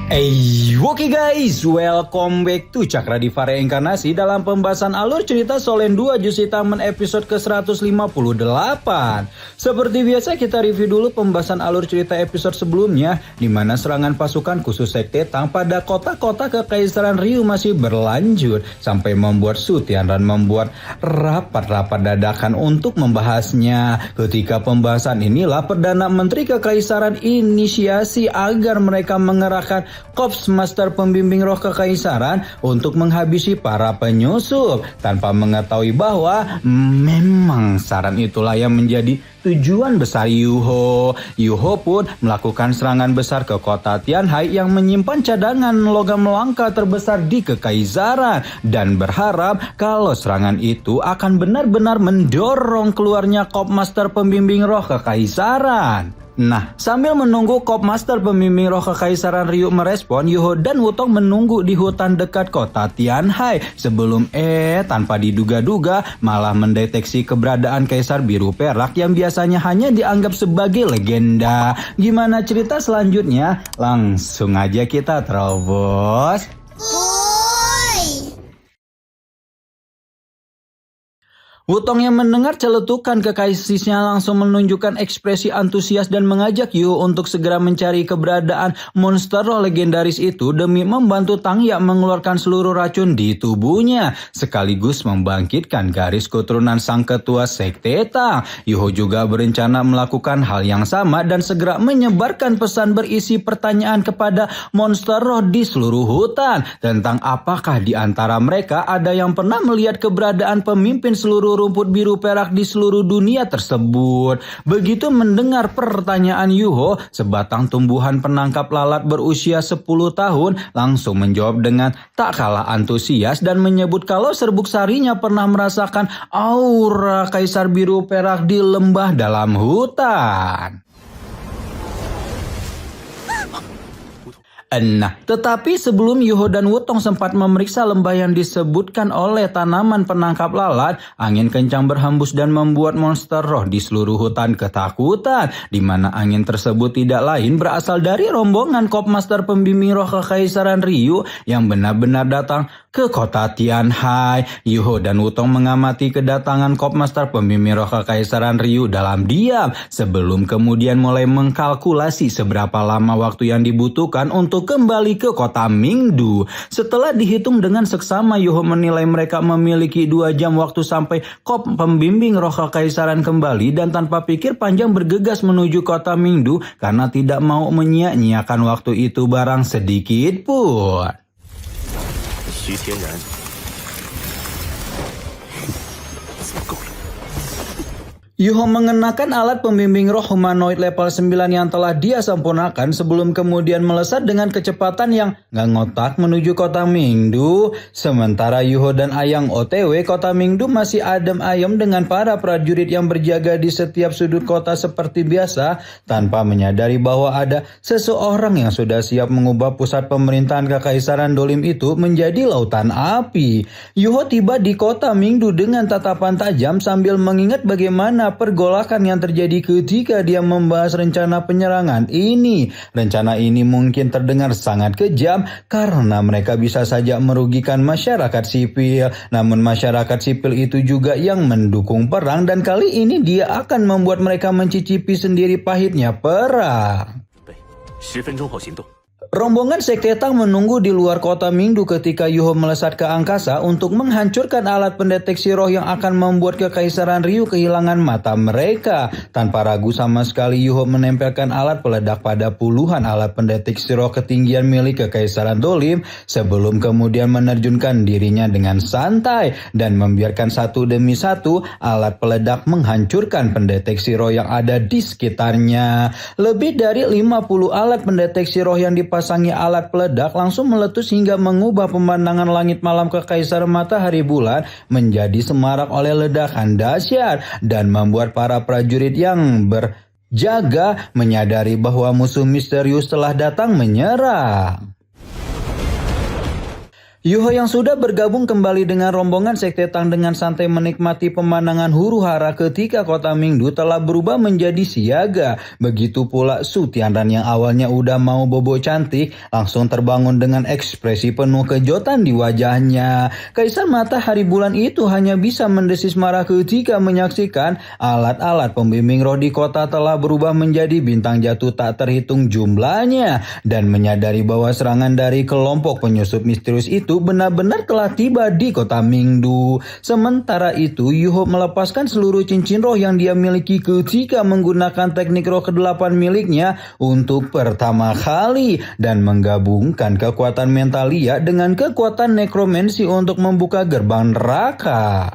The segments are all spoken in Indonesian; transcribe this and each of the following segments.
Oke guys, welcome back to Cakra Diva Reinkarnasi dalam pembahasan alur cerita Solen 2 Jusitamen episode ke-158. Seperti biasa kita review dulu pembahasan alur cerita episode sebelumnya, di mana serangan pasukan khusus Sekte Tang pada kota-kota Kekaisaran Ryu masih berlanjut sampai membuat Su Tianran membuat rapat-rapat dadakan untuk membahasnya. Ketika pembahasan inilah Perdana Menteri Kekaisaran inisiasi agar mereka mengerahkan Korps Master Pembimbing Roh Kekaisaran untuk menghabisi para penyusup, tanpa mengetahui bahwa memang saran itulah yang menjadi tujuan besar Yuho. Yuho pun melakukan serangan besar ke kota Tianhai yang menyimpan cadangan logam langka terbesar di Kekaisaran, dan berharap kalau serangan itu akan benar-benar mendorong keluarnya Korps Master Pembimbing Roh Kekaisaran. Nah, sambil menunggu Korps Master Pembimbing Roh Kekaisaran Ryu merespon, Yuho dan Wutong menunggu di hutan dekat kota Tianhai sebelum tanpa diduga-duga malah mendeteksi keberadaan Kaisar Biru Perak yang biasanya hanya dianggap sebagai legenda. Gimana cerita selanjutnya? Langsung aja kita terobos. Wutong yang mendengar celetukan kekasihnya langsung menunjukkan ekspresi antusias dan mengajak Yu untuk segera mencari keberadaan monster roh legendaris itu demi membantu Tang Ya mengeluarkan seluruh racun di tubuhnya, sekaligus membangkitkan garis keturunan sang ketua Sekte Tang. Yuho juga berencana melakukan hal yang sama dan segera menyebarkan pesan berisi pertanyaan kepada monster roh di seluruh hutan tentang apakah di antara mereka ada yang pernah melihat keberadaan pemimpin seluruh rumput biru perak di seluruh dunia tersebut. Begitu mendengar pertanyaan Yuho, sebatang tumbuhan penangkap lalat berusia 10 tahun langsung menjawab dengan tak kalah antusias dan menyebut kalau serbuk sarinya pernah merasakan aura Kaisar Biru Perak di lembah dalam hutan. Nah, tetapi sebelum Yuho dan Wutong sempat memeriksa lembah yang disebutkan oleh tanaman penangkap lalat, angin kencang berhembus dan membuat monster roh di seluruh hutan ketakutan, di mana angin tersebut tidak lain berasal dari rombongan Korps Master Pembimbing Roh Kekaisaran Ryu yang benar-benar datang ke kota Tianhai. Yuho dan Wutong mengamati kedatangan Korps Master Pembimbing Roh Kekaisaran Ryu dalam diam, sebelum kemudian mulai mengkalkulasi seberapa lama waktu yang dibutuhkan untuk kembali ke kota Mingdu. Setelah dihitung dengan seksama, Yuho menilai mereka memiliki 2 jam waktu sampai Korps Pembimbing Roh Kekaisaran kembali, dan tanpa pikir panjang bergegas menuju kota Mingdu karena tidak mau menyia-nyiakan waktu itu barang sedikit pun. Xu Tianran. Yuho mengenakan alat pembimbing roh humanoid level 9 yang telah dia sempurnakan sebelum kemudian melesat dengan kecepatan yang gak ngotak menuju kota Mingdu. Sementara Yuho dan Ayang OTW, kota Mingdu masih adem ayem dengan para prajurit yang berjaga di setiap sudut kota seperti biasa, tanpa menyadari bahwa ada seseorang yang sudah siap mengubah pusat pemerintahan Kekaisaran Dolim itu menjadi lautan api. Yuho tiba di kota Mingdu dengan tatapan tajam sambil mengingat bagaimana pergolakan yang terjadi ketika dia membahas rencana penyerangan ini. Rencana ini mungkin terdengar sangat kejam karena mereka bisa saja merugikan masyarakat sipil. Namun masyarakat sipil itu juga yang mendukung perang, dan kali ini dia akan membuat mereka mencicipi sendiri pahitnya perang. Rombongan Sekte Tang menunggu di luar kota Mingdu ketika Yuho melesat ke angkasa untuk menghancurkan alat pendeteksi roh yang akan membuat Kekaisaran Ryu kehilangan mata mereka. Tanpa ragu sama sekali, Yuho menempelkan alat peledak pada puluhan alat pendeteksi roh ketinggian milik Kekaisaran Dolim sebelum kemudian menerjunkan dirinya dengan santai dan membiarkan satu demi satu alat peledak menghancurkan pendeteksi roh yang ada di sekitarnya. Lebih dari 50 alat pendeteksi roh yang dipasangi alat peledak langsung meletus hingga mengubah pemandangan langit malam Kekaisaran Matahari Bulan menjadi semarak oleh ledakan dahsyat, dan membuat para prajurit yang berjaga menyadari bahwa musuh misterius telah datang menyerang. Yuho yang sudah bergabung kembali dengan rombongan Sekte Tang dengan santai menikmati pemandangan huru hara ketika kota Mingdu telah berubah menjadi siaga. Begitu pula Su Tianran yang awalnya udah mau bobo cantik langsung terbangun dengan ekspresi penuh kejotan di wajahnya. Kaisar Matahari Bulan itu hanya bisa mendesis marah ketika menyaksikan alat-alat pembimbing roh di kota telah berubah menjadi bintang jatuh tak terhitung jumlahnya dan menyadari bahwa serangan dari kelompok penyusup misterius itu benar-benar telah tiba di kota Mingdu. Sementara itu, Yuho melepaskan seluruh cincin roh yang dia miliki ketika menggunakan teknik roh ke-8 miliknya untuk pertama kali dan menggabungkan kekuatan mentalia dengan kekuatan nekromansi untuk membuka gerbang neraka.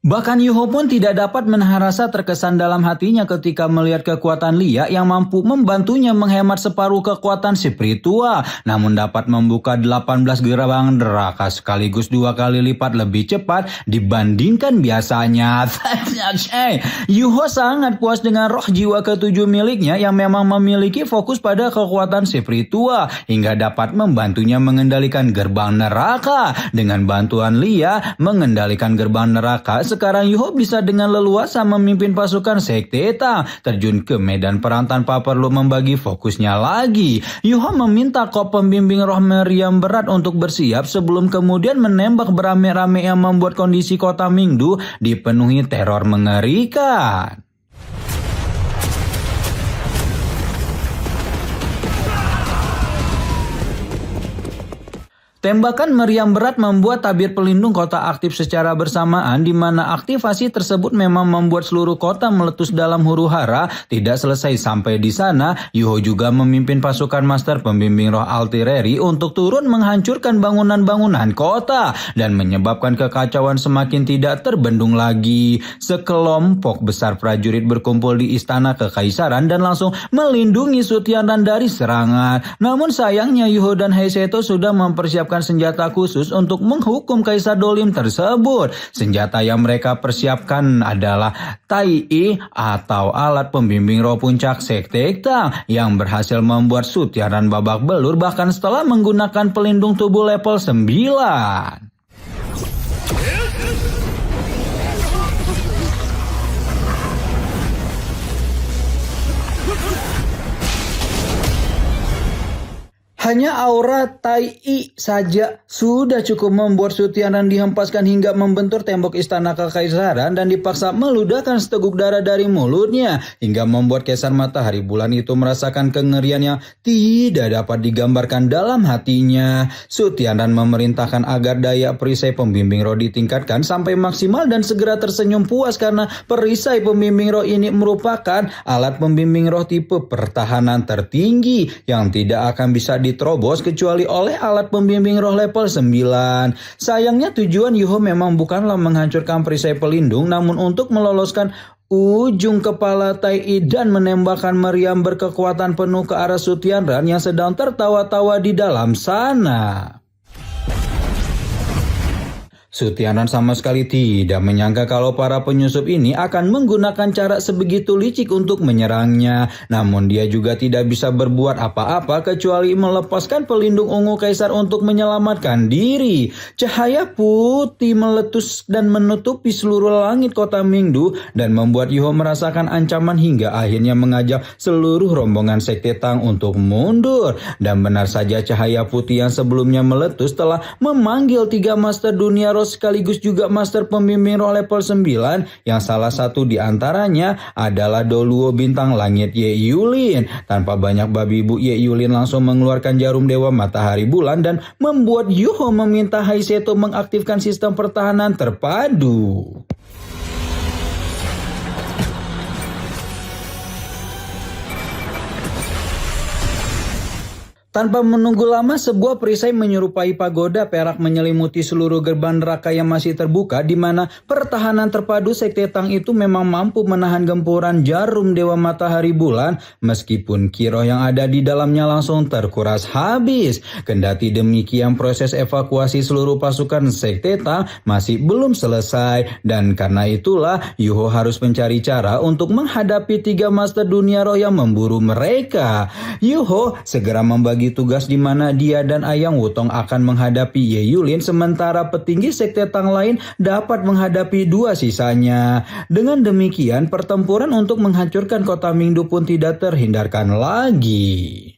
Bahkan Yuho pun tidak dapat menahan rasa terkesan dalam hatinya ketika melihat kekuatan Lia yang mampu membantunya menghemat separuh kekuatan spiritual, namun dapat membuka 18 gerbang neraka sekaligus 2 kali lipat lebih cepat dibandingkan biasanya. Yuho sangat puas dengan roh jiwa ke-7 miliknya yang memang memiliki fokus pada kekuatan spiritual hingga dapat membantunya mengendalikan gerbang neraka. Dengan bantuan Lia mengendalikan gerbang neraka, sekarang Yuho bisa dengan leluasa memimpin pasukan Sekte Tang terjun ke medan perang tanpa perlu membagi fokusnya lagi. Yuho meminta kop pembimbing roh meriam berat untuk bersiap sebelum kemudian menembak beramai-ramai yang membuat kondisi kota Mingdu dipenuhi teror mengerikan. Tembakan meriam berat membuat tabir pelindung kota aktif secara bersamaan, di mana aktivasi tersebut memang membuat seluruh kota meletus dalam huru-hara. Tidak selesai sampai di sana, Yuho juga memimpin pasukan master pembimbing roh artileri untuk turun menghancurkan bangunan-bangunan kota dan menyebabkan kekacauan semakin tidak terbendung lagi. Sekelompok besar prajurit berkumpul di istana kekaisaran dan langsung melindungi Su Tianran dari serangan. Namun sayangnya Yuho dan Heiseto sudah mempersiapkan senjata khusus untuk menghukum Kaisar Dolim tersebut. Senjata yang mereka persiapkan adalah Tai I atau alat pembimbing roh puncak Sekte Tang yang berhasil membuat Su Tianran babak belur bahkan setelah menggunakan pelindung tubuh level 9. Hanya aura Tai I saja sudah cukup membuat Su Tianran dihempaskan hingga membentur tembok istana kekaisaran dan dipaksa meludahkan seteguk darah dari mulutnya hingga membuat Kaisar Matahari Bulan itu merasakan kengerian yang tidak dapat digambarkan dalam hatinya. Su Tianran memerintahkan agar daya perisai pembimbing roh ditingkatkan sampai maksimal dan segera tersenyum puas karena perisai pembimbing roh ini merupakan alat pembimbing roh tipe pertahanan tertinggi yang tidak akan bisa diterobos kecuali oleh alat pembimbing roh level 9. Sayangnya tujuan Yuho memang bukanlah menghancurkan perisai pelindung, namun untuk meloloskan ujung kepala Tai I dan menembakkan meriam berkekuatan penuh ke arah Su Tianran yang sedang tertawa-tawa di dalam sana. Su Tianran sama sekali tidak menyangka kalau para penyusup ini akan menggunakan cara sebegitu licik untuk menyerangnya. Namun dia juga tidak bisa berbuat apa-apa kecuali melepaskan pelindung ungu kaisar untuk menyelamatkan diri. Cahaya putih meletus dan menutupi seluruh langit kota Mingdu dan membuat Yuho merasakan ancaman hingga akhirnya mengajak seluruh rombongan Sekte Tang untuk mundur. Dan benar saja cahaya putih yang sebelumnya meletus telah memanggil 3 master dunia roh sekaligus juga master pembimbing roh level 9 yang salah satu di antaranya adalah Doluo bintang langit Ye Yulin. Tanpa banyak babi bu, Ye Yulin langsung mengeluarkan jarum dewa matahari bulan dan membuat Yuho meminta Heiseto mengaktifkan sistem pertahanan terpadu. Tanpa menunggu lama, sebuah perisai menyerupai pagoda perak menyelimuti seluruh gerbang neraka yang masih terbuka, di mana pertahanan terpadu Sekte Tang itu memang mampu menahan gempuran jarum dewa matahari bulan, meskipun kiroh yang ada di dalamnya langsung terkuras habis. Kendati demikian, proses evakuasi seluruh pasukan Sekte Tang masih belum selesai, dan karena itulah Yuho harus mencari cara untuk menghadapi 3 master dunia roh yang memburu mereka. Yuho segera membagi membagi tugas di mana dia dan Ayang Wutong akan menghadapi Ye Yulin, sementara petinggi Sekte Tang lain dapat menghadapi dua sisanya. Dengan demikian, pertempuran untuk menghancurkan kota Mingdu pun tidak terhindarkan lagi.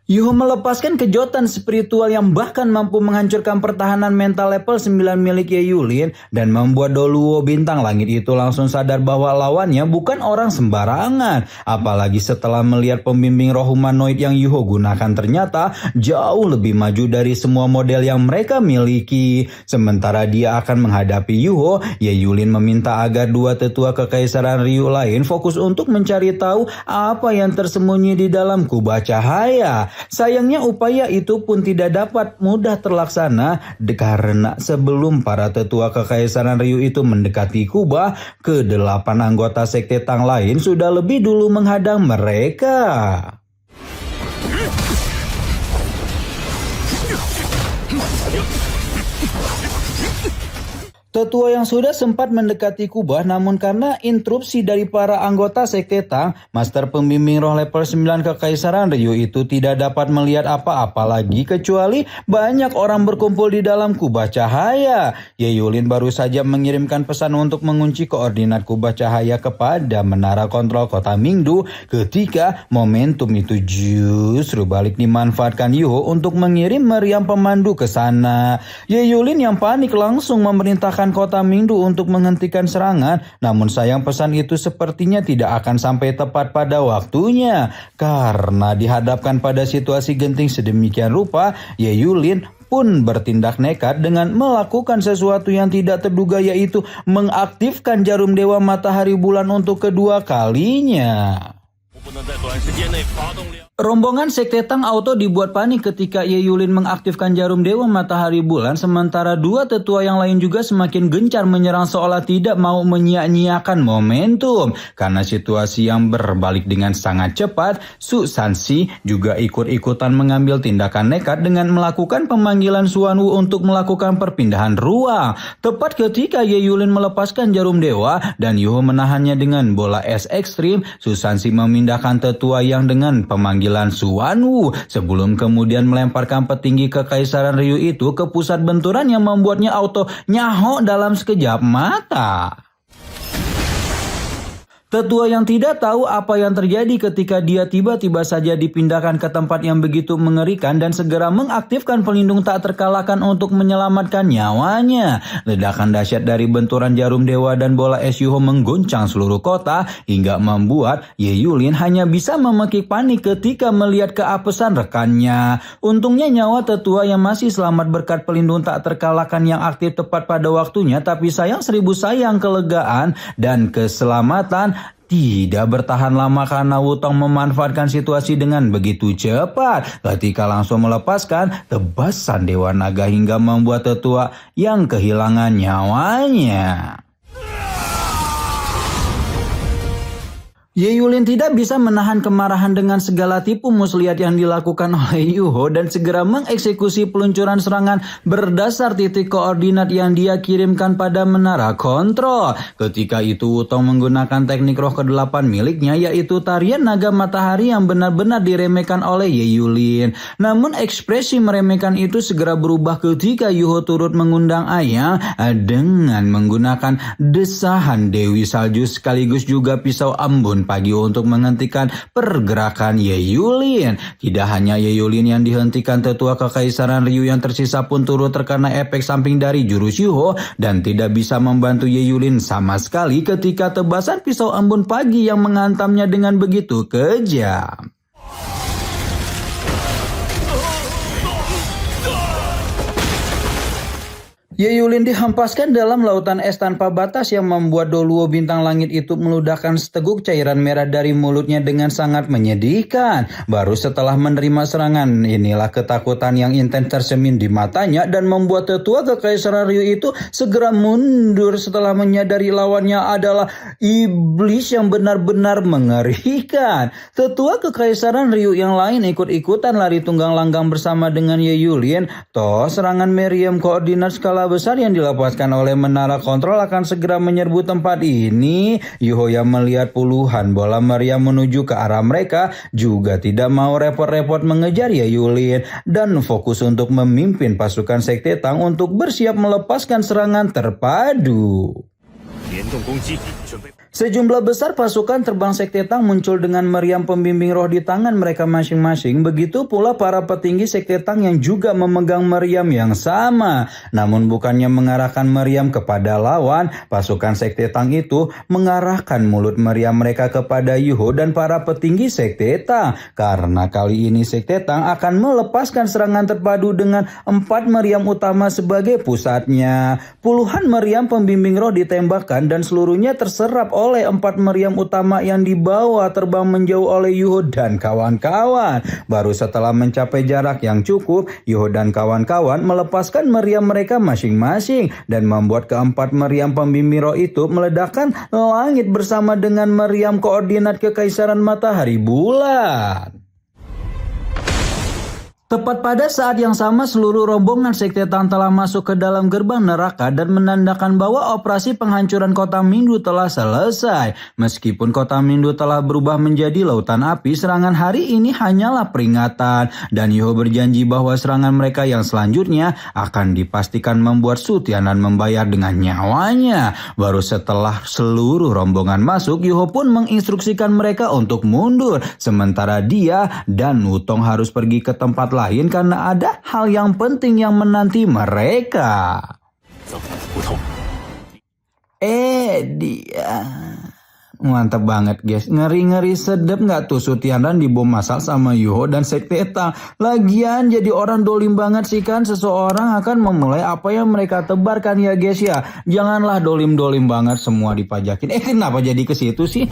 Yuho melepaskan kejotan spiritual yang bahkan mampu menghancurkan pertahanan mental level 9 milik Ye Yulin dan membuat Doluo bintang langit itu langsung sadar bahwa lawannya bukan orang sembarangan. Apalagi setelah melihat pembimbing roh humanoid yang Yuho gunakan ternyata jauh lebih maju dari semua model yang mereka miliki. Sementara dia akan menghadapi Yuho, Ye Yulin meminta agar dua tetua kekaisaran Ryu lain fokus untuk mencari tahu apa yang tersembunyi di dalam kubah cahaya. Sayangnya upaya itu pun tidak dapat mudah terlaksana karena sebelum para tetua kekaisaran Ryu itu mendekati kubah, ke-8 anggota Sekte Tang lain sudah lebih dulu menghadang mereka. Tetua yang sudah sempat mendekati kubah, namun karena interupsi dari para anggota Sekte Tang, Master Pembimbing Roh level 9 Kekaisaran Ryu itu tidak dapat melihat apa-apa lagi kecuali banyak orang berkumpul di dalam kubah cahaya. Ye Yulin baru saja mengirimkan pesan untuk mengunci koordinat kubah cahaya kepada menara kontrol kota Mingdu ketika momentum itu justru balik dimanfaatkan Yuho untuk mengirim meriam pemandu ke sana. Ye Yulin yang panik langsung memerintahkan kota Mingdu untuk menghentikan serangan, namun sayang pesan itu sepertinya tidak akan sampai tepat pada waktunya karena dihadapkan pada situasi genting sedemikian rupa. Ye Yulin pun bertindak nekat dengan melakukan sesuatu yang tidak terduga, yaitu mengaktifkan jarum dewa matahari bulan untuk kedua kalinya. Rombongan Sekte Tang Auto dibuat panik ketika Ye Yulin mengaktifkan jarum dewa matahari bulan, sementara dua tetua yang lain juga semakin gencar menyerang seolah tidak mau menyia-nyiakan momentum. Karena situasi yang berbalik dengan sangat cepat, Su Sanxi juga ikut-ikutan mengambil tindakan nekat dengan melakukan pemanggilan Xuan Wu untuk melakukan perpindahan ruang. Tepat ketika Ye Yulin melepaskan jarum dewa dan Yuho menahannya dengan bola es ekstrim, Su Sanxi memindahkan tetua yang dengan pemanggilan Xuan Wu sebelum kemudian melemparkan petinggi kekaisaran Ryu itu ke pusat benturan yang membuatnya auto nyaho dalam sekejap mata. Tetua yang tidak tahu apa yang terjadi ketika dia tiba-tiba saja dipindahkan ke tempat yang begitu mengerikan dan segera mengaktifkan pelindung tak terkalahkan untuk menyelamatkan nyawanya. Ledakan dahsyat dari benturan jarum dewa dan bola es Yuho mengguncang seluruh kota hingga membuat Ye Yulin hanya bisa memekik panik ketika melihat keapesan rekannya. Untungnya nyawa tetua yang masih selamat berkat pelindung tak terkalahkan yang aktif tepat pada waktunya, tapi sayang seribu sayang kelegaan dan keselamatan tidak bertahan lama karena Wutong memanfaatkan situasi dengan begitu cepat ketika langsung melepaskan tebasan Dewa Naga hingga membuat tetua yang kehilangan nyawanya. Ye Yulin tidak bisa menahan kemarahan dengan segala tipu muslihat yang dilakukan oleh Yuho dan segera mengeksekusi peluncuran serangan berdasar titik koordinat yang dia kirimkan pada menara kontrol. Ketika itu Wutong menggunakan teknik roh ke-8 miliknya, yaitu tarian naga matahari yang benar-benar diremehkan oleh Ye Yulin. Namun ekspresi meremehkan itu segera berubah ketika Yuho turut mengundang Ayang dengan menggunakan desahan Dewi Salju sekaligus juga pisau embun pagi untuk menghentikan pergerakan Ye Yulin. Tidak hanya Ye Yulin yang dihentikan, tetua kekaisaran Ryu yang tersisa pun turut terkena efek samping dari jurus Yuho dan tidak bisa membantu Ye Yulin sama sekali ketika tebasan pisau embun pagi yang menghantamnya dengan begitu kejam. Ye Yulin dihempaskan dalam lautan es tanpa batas yang membuat Doluo bintang langit itu meludahkan seteguk cairan merah dari mulutnya dengan sangat menyedihkan. Baru setelah menerima serangan inilah ketakutan yang intens tersemin di matanya dan membuat tetua kekaisaran Ryu itu segera mundur setelah menyadari lawannya adalah iblis yang benar-benar mengerikan. Tetua kekaisaran Ryu yang lain ikut-ikutan lari tunggang langgang bersama dengan Ye Yulin. Toh serangan meriam koordinat skala skala besar yang dilepaskan oleh menara kontrol akan segera menyerbu tempat ini. Yuho yang melihat puluhan bola meriam menuju ke arah mereka juga tidak mau repot-repot mengejar Yayulin dan fokus untuk memimpin pasukan Sekte Tang untuk bersiap melepaskan serangan terpadu. Sejumlah besar pasukan terbang Sekte Tang muncul dengan meriam pembimbing roh di tangan mereka masing-masing. Begitu pula para petinggi Sekte Tang yang juga memegang meriam yang sama. Namun bukannya mengarahkan meriam kepada lawan, pasukan Sekte Tang itu mengarahkan mulut meriam mereka kepada Yuho dan para petinggi Sekte Tang. Karena kali ini Sekte Tang akan melepaskan serangan terpadu dengan 4 meriam utama sebagai pusatnya. Puluhan meriam pembimbing roh ditembakkan dan seluruhnya terserap oleh 4 meriam utama yang dibawa terbang menjauh oleh Yuho dan kawan-kawan. Baru setelah mencapai jarak yang cukup, Yuho dan kawan-kawan melepaskan meriam mereka masing-masing dan membuat keempat meriam pembimbing roh itu meledakkan langit bersama dengan meriam koordinat Kekaisaran Matahari Bulan. Tepat pada saat yang sama seluruh rombongan Sekte Tang telah masuk ke dalam gerbang neraka dan menandakan bahwa operasi penghancuran kota Mingdu telah selesai. Meskipun kota Mingdu telah berubah menjadi lautan api, serangan hari ini hanyalah peringatan. Dan Yuho berjanji bahwa serangan mereka yang selanjutnya akan dipastikan membuat Su Tianran membayar dengan nyawanya. Baru setelah seluruh rombongan masuk, Yuho pun menginstruksikan mereka untuk mundur. Sementara dia dan Wutong harus pergi ke tempat lain karena ada hal yang penting yang menanti mereka. Dia mantap banget guys. Ngeri-ngeri sedep gak tuh Su Tianran dibom masal sama Yuho dan Sekte Tang. Lagian jadi orang dolim banget sih kan. Seseorang akan memulai apa yang mereka tebarkan ya guys ya. Janganlah dolim-dolim banget semua dipajakin. Kenapa jadi ke situ sih?